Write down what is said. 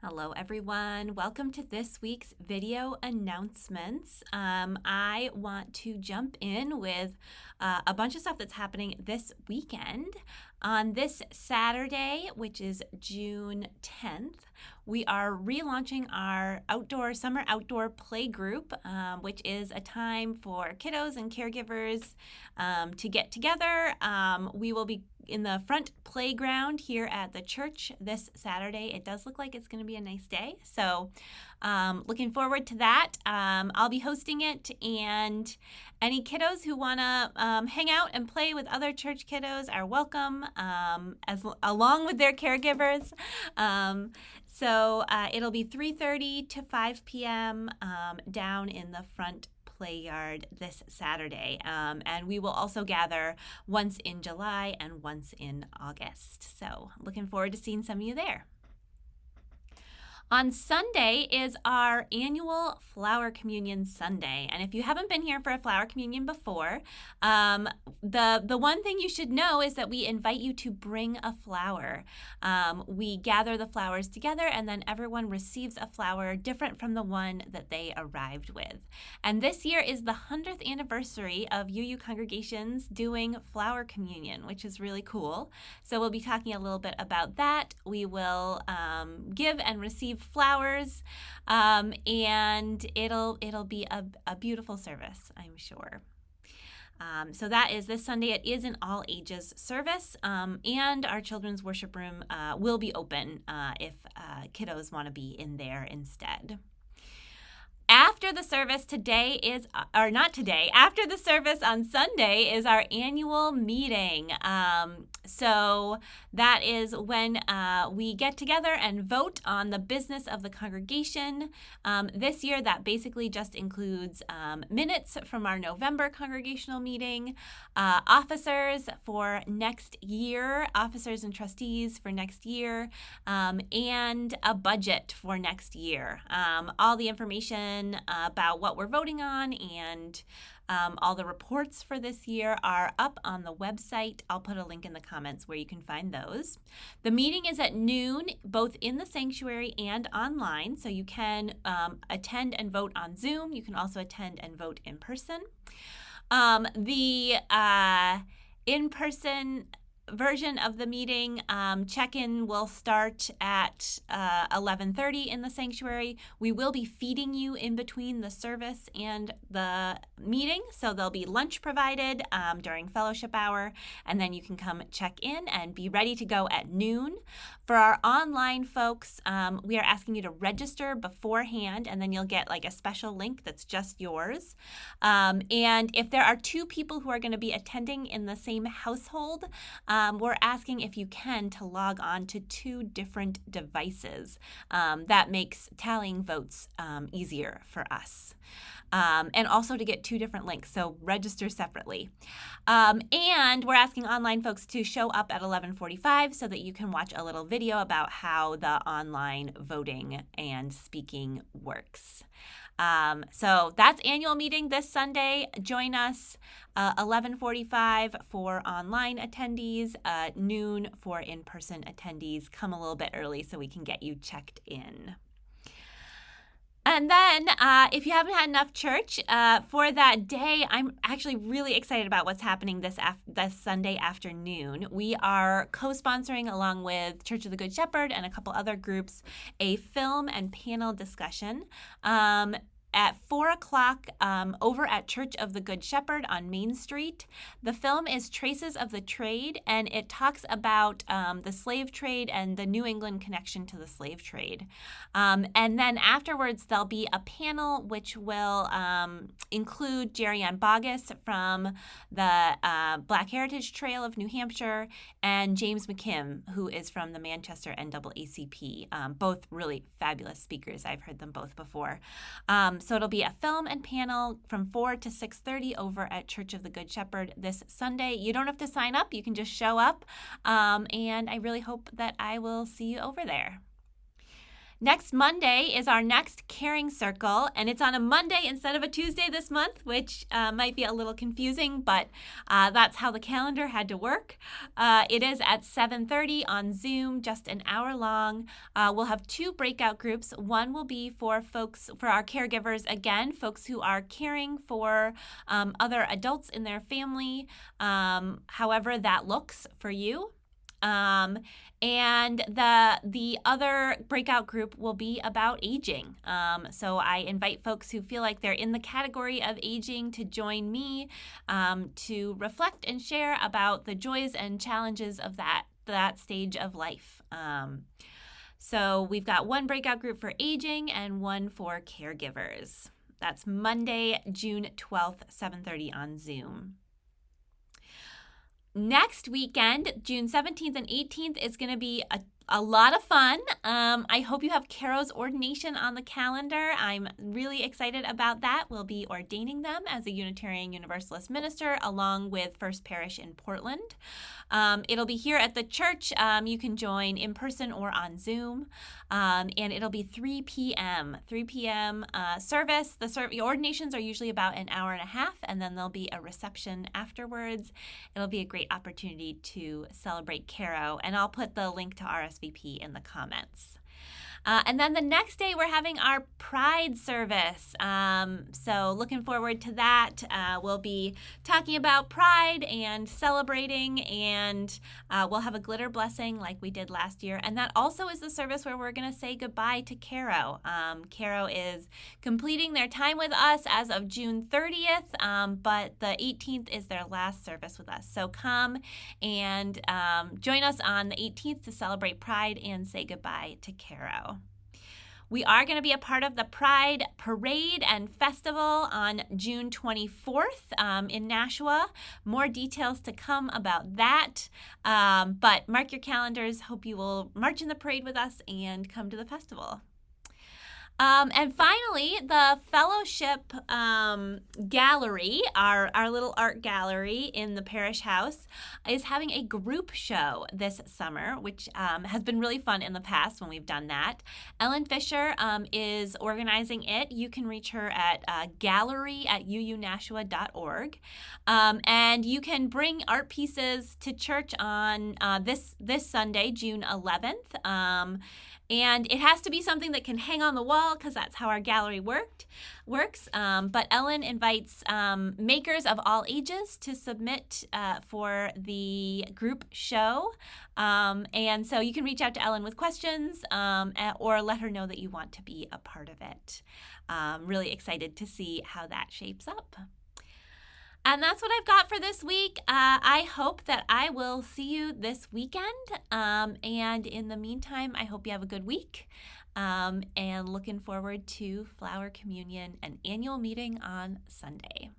Hello, everyone. Welcome to this week's video announcements. I want to jump in with a bunch of stuff that's happening this weekend. On this Saturday, which is June 10th, we are relaunching our summer outdoor play group, which is a time for kiddos and caregivers to get together. We will be in the front playground here at the church this Saturday. It does look like it's going to be a nice day, so looking forward to that. I'll be hosting it, and any kiddos who want to hang out and play with other church kiddos are welcome, along with their caregivers. So it'll be 3:30 to 5 p.m. Down in the front play yard this Saturday. And we will also gather once in July and once in August. So looking forward to seeing some of you there. On Sunday is our annual Flower Communion Sunday. And if you haven't been here for a Flower Communion before, the one thing you should know is that we invite you to bring a flower. We gather the flowers together, and then everyone receives a flower different from the one that they arrived with. And this year is the 100th anniversary of UU congregations doing Flower Communion, which is really cool. So we'll be talking a little bit about that. We will give and receive flowers, and it'll be a beautiful service, I'm sure. So that is this Sunday. It is an all ages service, and our children's worship room will be open if kiddos want to be in there instead. After the service after the service on Sunday is our annual meeting. So that is when we get together and vote on the business of the congregation. This year, that basically just includes minutes from our November congregational meeting, officers for next year, officers and trustees for next year, and a budget for next year. All the information about what we're voting on and all the reports for this year are up on the website. I'll put a link in the comments where you can find those. The meeting is at noon, both in the sanctuary and online, so you can attend and vote on Zoom. You can also attend and vote in person. The in-person version of the meeting, check-in will start at 11:30 in the sanctuary. We will be feeding you in between the service and the meeting, so there'll be lunch provided during fellowship hour, and then you can come check in and be ready to go at noon. For our online folks, we are asking you to register beforehand, and then you'll get like a special link that's just yours. And if there are two people who are going to be attending in the same household, we're asking if you can to log on to two different devices. That makes tallying votes easier for us. And also to get two different links, so register separately. And we're asking online folks to show up at 11:45 so that you can watch a little video about how the online voting and speaking works. So that's annual meeting this Sunday. Join us 11:45 for online attendees, noon for in-person attendees. Come a little bit early so we can get you checked in. And then if you haven't had enough church for that day, I'm actually really excited about what's happening this Sunday afternoon. We are co-sponsoring, along with Church of the Good Shepherd and a couple other groups, a film and panel discussion at 4 o'clock over at Church of the Good Shepherd on Main Street. The film is Traces of the Trade, and it talks about the slave trade and the New England connection to the slave trade. And then afterwards, there'll be a panel which will include Jerry Ann Bogus from the Black Heritage Trail of New Hampshire and James McKim, who is from the Manchester NAACP. Both really fabulous speakers. I've heard them both before. So it'll be a film and panel from 4 to 6:30 over at Church of the Good Shepherd this Sunday. You don't have to sign up. You can just show up. And I really hope that I will see you over there. Next Monday is our next Caring Circle, and it's on a Monday instead of a Tuesday this month, which might be a little confusing, but that's how the calendar had to work. It is at 7:30 on Zoom, just an hour long. We'll have 2 breakout groups. One will be for our caregivers, again, folks who are caring for other adults in their family, however that looks for you. And the other breakout group will be about aging. So I invite folks who feel like they're in the category of aging to join me to reflect and share about the joys and challenges of that stage of life. So we've got one breakout group for aging and one for caregivers. That's Monday, June 12th, 7:30 on Zoom. Next weekend, June 17th and 18th, is going to be a lot of fun. I hope you have Caro's ordination on the calendar. I'm really excited about that. We'll be ordaining them as a Unitarian Universalist minister along with First Parish in Portland. It'll be here at the church. You can join in person or on Zoom. And it'll be 3 p.m. Service. The ordinations are usually about an hour and a half, and then there'll be a reception afterwards. It'll be a great opportunity to celebrate Caro, and I'll put the link to RSVP in the comments. And then the next day, we're having our Pride service. So looking forward to that. We'll be talking about Pride and celebrating, and we'll have a glitter blessing like we did last year. And that also is the service where we're going to say goodbye to Caro. Caro is completing their time with us as of June 30th, but the 18th is their last service with us. So come and join us on the 18th to celebrate Pride and say goodbye to Caro. We are going to be a part of the Pride Parade and Festival on June 24th in Nashua. More details to come about that. But mark your calendars. Hope you will march in the parade with us and come to the festival. And finally, the fellowship gallery, our little art gallery in the parish house, is having a group show this summer, which has been really fun in the past when we've done that. Ellen Fisher is organizing it. You can reach her at gallery@uunashua.org. And you can bring art pieces to church on this Sunday, June 11th. And it has to be something that can hang on the wall because that's how our gallery works. But Ellen invites makers of all ages to submit for the group show. And so you can reach out to Ellen with questions or let her know that you want to be a part of it. Really excited to see how that shapes up. And that's what I've got for this week. I hope that I will see you this weekend. And in the meantime, I hope you have a good week. And looking forward to Flower Communion, an annual meeting on Sunday.